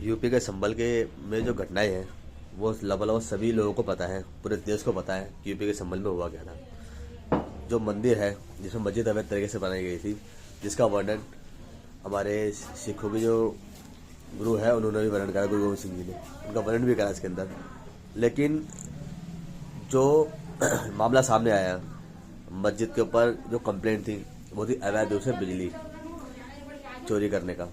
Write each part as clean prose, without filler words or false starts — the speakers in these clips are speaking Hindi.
यूपी के संभल के में जो घटनाएं हैं वो लगभग सभी लोगों को पता है, पूरे देश को पता है कि यूपी के संभल में हुआ क्या था। जो मंदिर है जिसमें मस्जिद अवैध तरीके से बनाई गई थी, जिसका वर्णन हमारे सिखों की जो गुरु है उन्होंने भी वर्णन करा, गुरु गोविंद सिंह जी ने उनका वर्णन भी करा इसके अंदर। लेकिन जो मामला सामने आया, मस्जिद के ऊपर जो कंप्लेंट थी वो थी अवैध रूप से बिजली चोरी करने का।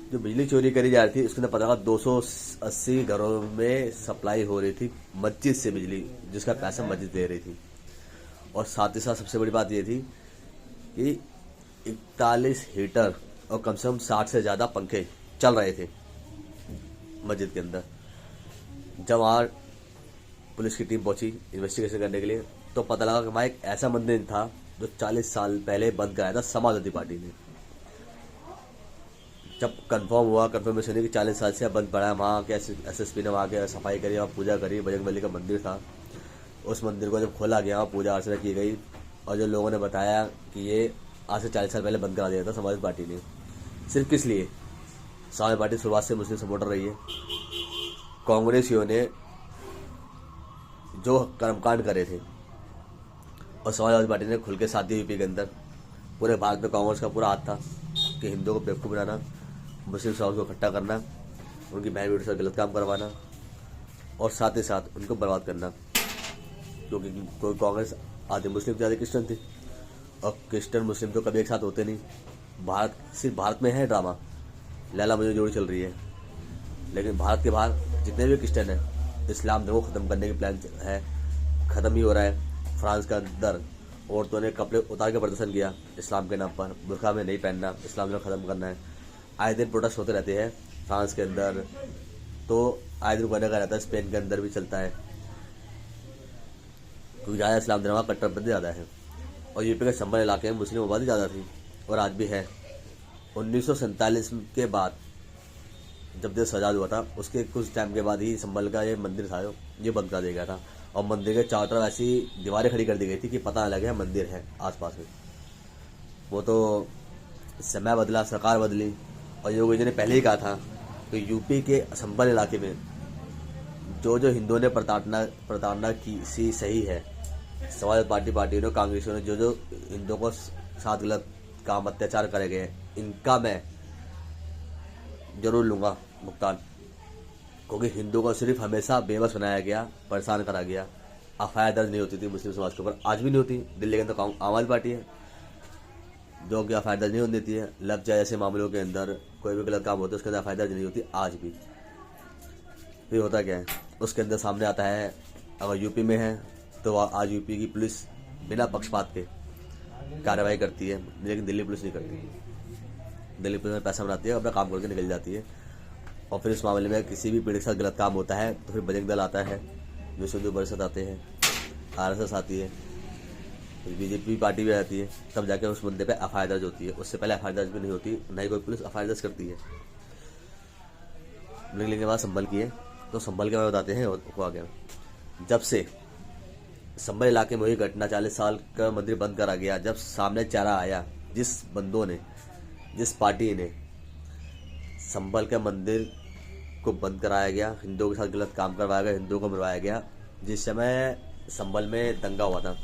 जो बिजली चोरी करी जा रही थी उसके अंदर पता लगा 280 घरों में सप्लाई हो रही थी मस्जिद से बिजली, जिसका पैसा मस्जिद दे रही थी। और साथ ही साथ सबसे बड़ी बात ये थी कि 41 हीटर और कम से कम 60 से ज़्यादा पंखे चल रहे थे मस्जिद के अंदर। जब वहाँ पुलिस की टीम पहुंची इन्वेस्टिगेशन करने के लिए तो पता लगा कि वहाँ एक ऐसा मंदिर था जो 40 साल पहले बंद कराया था समाजवादी पार्टी ने। जब कंफर्म हुआ, कंफर्मेशन हुई कि 40 साल से बंद पड़ा है, वहाँ के एसएसपी ने वहाँ के सफाई करी, वहाँ पूजा करी, बजरंगबली का मंदिर था। उस मंदिर को जब खोला गया, वहाँ पूजा अर्चना की गई और जो लोगों ने बताया कि ये आज से 40 साल पहले बंद करा दिया था समाजवादी पार्टी ने। सिर्फ किस लिए? समाजवादी पार्टी शुरुआत से मुस्लिम सपोर्टर रही है। कांग्रेसियों ने जो कर्मकांड करे थे और समाजवादी पार्टी ने खुल के साथ दिया यूपी के अंदर। पूरे भारत में कांग्रेस का पूरा हाथ था कि हिंदुओं को बेवकूफ़ बनाना, मुस्लिम समाज को इकट्ठा करना, उनकी बहन बेटी से गलत काम करवाना और साथ ही साथ उनको बर्बाद करना। क्योंकि कोई कांग्रेस आधे मुस्लिम ज़्यादा क्रिश्चियन थी और क्रिश्चियन मुस्लिम तो कभी एक साथ होते नहीं। भारत, सिर्फ भारत में है ड्रामा, लैला मजनू जोड़ी चल रही है, लेकिन भारत के बाहर जितने भी क्रिश्चियन हैं इस्लाम धर्म को ख़त्म करने की प्लान है, ख़त्म ही हो रहा है। फ्रांस के अंदर औरतों ने कपड़े उतार के प्रदर्शन किया इस्लाम के नाम पर, बुर्का में नहीं पहनना, इस्लाम धर्म ख़त्म करना है। आए दिन प्रोटेस्ट होते रहते हैं फ्रांस के अंदर, तो आए दिन बने का रहता है, स्पेन के अंदर भी चलता है, क्योंकि ज़्यादा इस्लाम धर्म का कट्टरपंथी ज़्यादा है। और यूपी के संभल इलाके में मुस्लिम आबादी ज़्यादा थी और आज भी है। 1947 के बाद जब देश आज़ाद हुआ था उसके कुछ टाइम के बाद ही संभल का ये मंदिर था ये बंद कर दिया गया था और मंदिर के चारों तरफ ऐसी दीवारें खड़ी कर दी गई थी कि पता न लगे मंदिर है आसपास में। वो तो समय बदला, सरकार बदली और योगी जी ने पहले ही कहा था कि यूपी के संभल इलाके में जो जो हिंदुओं ने प्रताड़ना की सी सही है, समाजवादी पार्टी ने, कांग्रेसियों ने जो जो हिंदुओं को साथ गलत काम अत्याचार करे गए इनका मैं जरूर लूँगा भुगतान। क्योंकि हिंदुओं को सिर्फ हमेशा बेबस बनाया गया, परेशान करा गया। एफआईआर दर्ज नहीं होती थी मुस्लिम समाज के ऊपर, आज भी नहीं होती। दिल्ली के अंदर आम आदमी पार्टी है जो कि एफआईआर दर्ज नहीं होने देती है। लव जाए जैसे मामलों के अंदर कोई भी गलत काम होता है उसके अंदर एफआईआर दर्ज नहीं होती आज भी। फिर होता क्या है, उसके अंदर सामने आता है अगर यूपी में है तो आज यूपी की पुलिस बिना पक्षपात के कार्रवाई करती है, लेकिन दिल्ली पुलिस नहीं करती। दिल्ली पुलिस में पैसा बनाती है, अपना काम करके निकल जाती है। और फिर इस मामले में किसी भी पीड़ित के साथ गलत काम होता है तो फिर बजरंग दल आता है, विश्व हिंदू परिषद आते हैं, आरएसएस आती है, बीजेपी पार्टी भी आती है, तब जाकर उस मुद्दे पे एफआईआर दर्ज होती है। उससे पहले एफआईआर दर्ज भी नहीं होती, न ही कोई पुलिस एफआईआर दर्ज करती है। निकलने के बाद संभल की है तो संभल के बारे में बताते हैं हुआ क्या। जब से संभल इलाके में हुई घटना, 40 साल का मंदिर बंद करा गया, जब सामने चारा आया, जिस बंदों ने, जिस पार्टी ने संभल के मंदिर को बंद कराया गया, हिंदुओं के साथ गलत काम करवाया गया, हिंदुओं को मरवाया गया। जिस समय संभल में दंगा हुआ था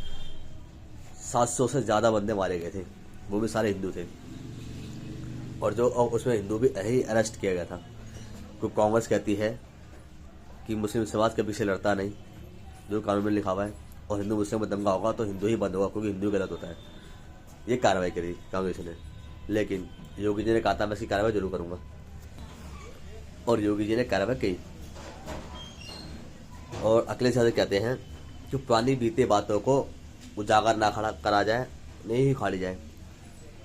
700 से ज़्यादा बंदे मारे गए थे, वो भी सारे हिंदू थे। और उसमें हिंदू भी ही अरेस्ट किया गया था। क्योंकि कांग्रेस कहती है कि मुस्लिम समाज के पीछे लड़ता नहीं, जो कानून में लिखा हुआ है, और हिंदू मुस्लिम में दंगा होगा तो हिंदू ही बंद होगा क्योंकि हिंदू गलत होता है। ये कार्रवाई करी कांग्रेस ने, लेकिन योगी जी ने कहा था मैं इसकी कार्रवाई जरूर करूंगा और योगी जी ने कार्रवाई की। और अखिलेश यादव कहते हैं कि पुरानी बीते बातों को उजागर ना खड़ा करा जाए, नहीं ही खाली जाए।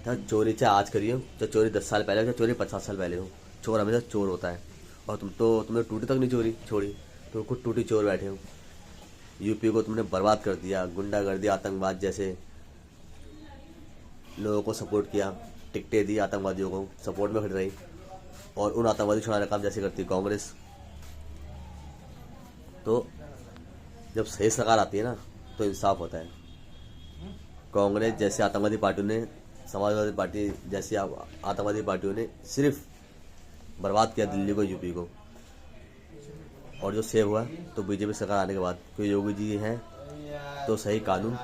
चाहे चोरी चाहे आज करी हो, चाहे चोरी 10 साल पहले हो, चाहे चोरी 50 साल पहले हो, चोर हमेशा चोर होता है। और तुमने टूटी तक नहीं चोरी छोड़ी, तुम खुद टूटी चोर बैठे हो। यूपी को तुमने बर्बाद कर दिया, गुंडागर्दी, आतंकवाद जैसे लोगों को सपोर्ट किया, टिकटें दी आतंकवादियों को, सपोर्ट में खड़ी रही, और उन आतंकवादी छुड़ाने का काम जैसे करती कांग्रेस। तो जब सही सरकार आती है ना तो इंसाफ होता है। कांग्रेस जैसे आतंकवादी पार्टियों ने, समाजवादी पार्टी जैसी आतंकवादी पार्टियों ने सिर्फ बर्बाद किया दिल्ली को, यूपी को। और जो सेव हुआ तो बीजेपी सरकार आने के बाद, क्योंकि योगी जी हैं तो सही कानून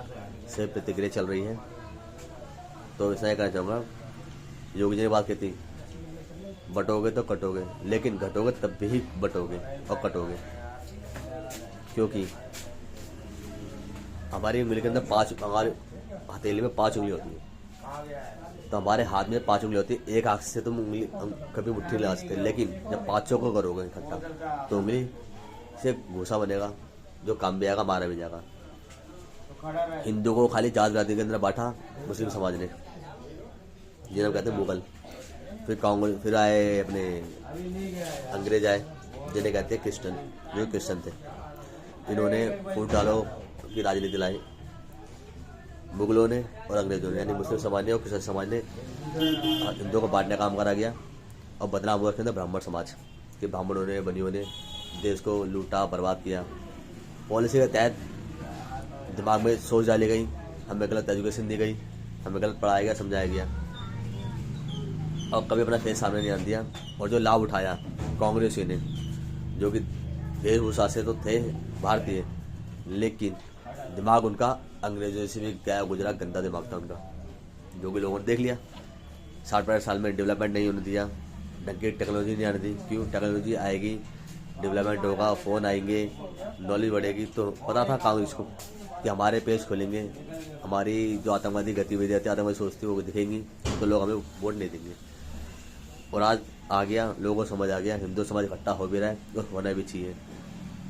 से प्रतिक्रिया चल रही है। तो ऐसा ही कहना चाहूँगा, योगी जी ने बात की थी बटोगे तो कटोगे, लेकिन घटोगे तब भी बटोगे और कटोगे, क्योंकि हमारी उंगली के अंदर हमारे हथेली में 5 उंगली होती है, तो हमारे हाथ में 5 उंगली होती है। एक हाथ से तुम उंगली कभी मुट्ठी लगा सकते, लेकिन जब 5 को करोगे इकट्ठा तो उंगली से भूसा बनेगा, जो काम भी आएगा, मारा भी जाएगा। हिंदू को खाली जात जाति के अंदर बांटा मुस्लिम समाज ने, जिन्हें कहते हैं मुगल। फिर कांग्रेस, फिर आए अपने अंग्रेज आए, जिन्हें कहते हैं क्रिश्चियन, जो क्रिश्चियन थे। इन्होंने फूट डालो की राजनीति लाई, मुगलों ने और अंग्रेजों ने, यानी मुस्लिम समाज ने और क्रिश्चियन समाज ने हिंदुओं को बांटने का काम करा गया। और बदनाम हुआ उसके अंदर ब्राह्मण समाज के, ब्राह्मणों ने, बनियों ने देश को लूटा, बर्बाद किया। पॉलिसी के तहत दिमाग में सोच डाली गई, हमें गलत एजुकेशन दी गई, हमें गलत पढ़ाया गया, समझाया गया, और कभी अपना फेस सामने नहीं आने दिया। और जो लाभ उठाया कांग्रेसियों ने, जो कि वेशभूषा से तो थे भारतीय, लेकिन दिमाग उनका अंग्रेजों से भी गया गुजरा, गंदा दिमाग था उनका, जो कि लोगों ने देख लिया। 60-65 साल में डेवलपमेंट नहीं होने दिया, ढंग की टेक्नोलॉजी नहीं आने दी। क्यों? टेक्नोलॉजी आएगी, डेवलपमेंट होगा, फ़ोन आएंगे, नॉलेज बढ़ेगी, तो पता था कांग्रेस को कि हमारे पेज खोलेंगे, हमारी जो आतंकवादी गतिविधियाँ थी, आतंकवादी सोचती वो दिखेंगी, तो लोग हमें वोट नहीं देंगे। और आज आ गया, लोगों को समझ आ गया, हिंदू समाज इकट्ठा हो भी रहा है और होना भी चाहिए।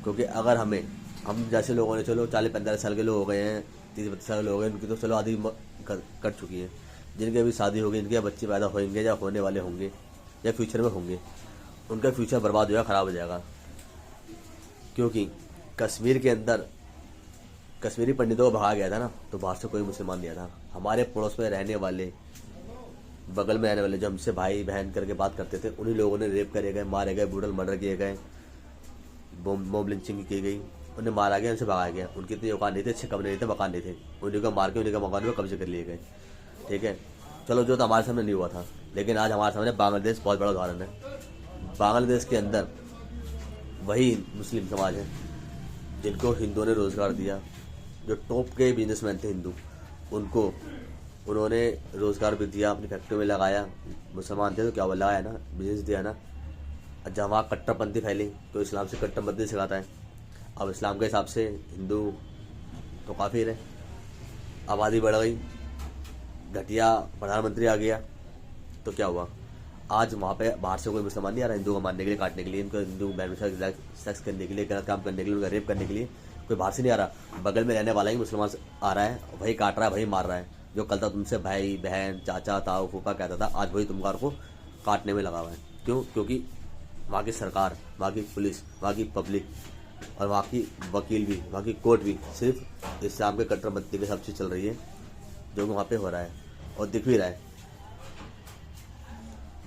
क्योंकि अगर हम जैसे लोगों ने, चलो 40-45 साल के लोग हो गए हैं, 30-32 साल के लोग हो गए, उनकी तो चलो आधी कट चुकी है, जिनकी अभी शादी होगी, इनके बच्चे पैदा होंगे या होने वाले होंगे या फ्यूचर में होंगे, उनका फ्यूचर बर्बाद हो जाएगा, ख़राब हो जाएगा। क्योंकि कश्मीर के अंदर कश्मीरी पंडितों को भगाया गया था ना, तो बाहर से कोई मुसलमान नहीं आया था। हमारे पड़ोस में रहने वाले, बगल में रहने वाले, जो हमसे भाई बहन करके बात करते थे, उन्हीं लोगों ने रेप करे गए, मारे गए, ब्रूटल मर्डर किए गए, बॉम्ब लिंचिंग की गई, उन्हें मारा गया, उनसे भगाया गया। उनके इतने औकात नहीं थे, अच्छे कमरे नहीं थे, मकान नहीं थे, उन्हीं को मार के उन्हीं का मकान में कब्जे कर लिए गए। ठीक है, चलो जो तो हमारे सामने नहीं हुआ था, लेकिन आज हमारे सामने बांग्लादेश बहुत बड़ा उदाहरण है। बांग्लादेश के अंदर वही मुस्लिम समाज है जिनको हिंदुओं ने रोज़गार दिया, जो टॉप के बिजनेसमैन थे हिंदू, उनको उन्होंने रोज़गार भी दिया, अपनी फैक्ट्री में लगाया। मुसलमान थे तो क्या वो लगाया ना, बिजनेस दिया ना। जहाँ वहाँ कट्टरपंथी फैली तो इस्लाम से कट्टरपंथी सिखाता है। अब इस्लाम के हिसाब से हिंदू तो काफ़ी रहे, आबादी बढ़ गई, घटिया प्रधानमंत्री आ गया, तो क्या हुआ? आज वहाँ पे बाहर से कोई मुसलमान नहीं आ रहा हिंदू को मारने के लिए, काटने के लिए, इनको हिंदू बहन सेक्स करने के लिए, गलत काम करने के लिए, उनका रेप करने के लिए कोई बाहर से नहीं आ रहा। बगल में रहने वाला ही मुसलमान आ रहा है, वही काट रहा है, वही मार रहा है। जो कल तक तुमसे भाई बहन चाचा ताऊ फूफा कहता था, आज वही तुमकार को काटने में लगा हुआ है। क्यों? क्योंकि वहाँ की सरकार, वहाँ की पुलिस, वहाँ की पब्लिक और वहाँ की वकील भी, वहाँ की कोर्ट भी सिर्फ इस्लाम के कट्टरपंथी के सब चीज़ चल रही है, जो कि वहाँ पे हो रहा है और दिख भी रहा है।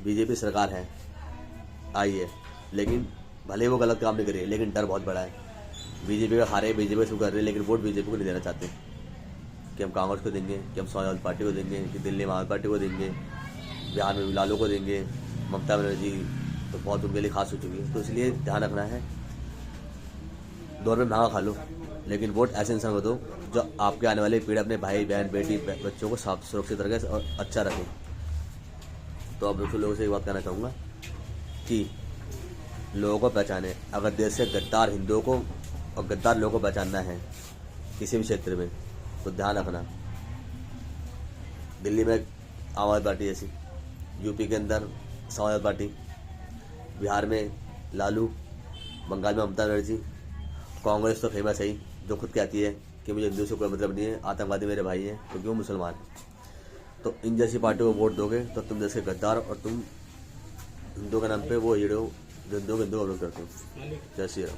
बीजेपी सरकार है, आई है, लेकिन भले वो गलत काम नहीं कर रही है, लेकिन डर बहुत बड़ा है। बीजेपी का हारे, बीजेपी शुरू कर रही है, लेकिन वोट बीजेपी को नहीं देना चाहते कि हम कांग्रेस को देंगे, कि हम समाजवादी पार्टी को देंगे, कि दिल्ली में आम पार्टी को देंगे, बिहार में लालू को देंगे, ममता बनर्जी तो बहुत उनके लिए खास हो चुकी है। तो इसलिए ध्यान रखना है, दौर में महंगा खा लो, लेकिन वोट ऐसे इंसान को दो जो आपके आने वाली पीढ़ी, अपने भाई बहन बेटी बच्चों को साफ सुरक्षित रखे और अच्छा रखे। तो अब दूसरे लोगों से एक बात कहना चाहूँगा कि लोगों को पहचाने, अगर देश से गद्दार हिंदुओं को और गद्दार लोगों को पहचानना है किसी भी क्षेत्र में, तो ध्यान रखना, दिल्ली में आम आदमी पार्टी जैसी, यूपी के अंदर समाजवादी पार्टी, बिहार में लालू, बंगाल में ममता बनर्जी, कांग्रेस तो फेमस है ही, जो खुद कहती है कि मुझे हिंदू से कोई मतलब नहीं है, आतंकवादी मेरे भाई हैं क्योंकि वो मुसलमान है। तो इन जैसी पार्टियों को वोट दोगे तो तुम जैसे गद्दार, और तुम हिंदू के नाम पे वो हीरो जो हिंदू का विरोध करते हो। जय श्री राम।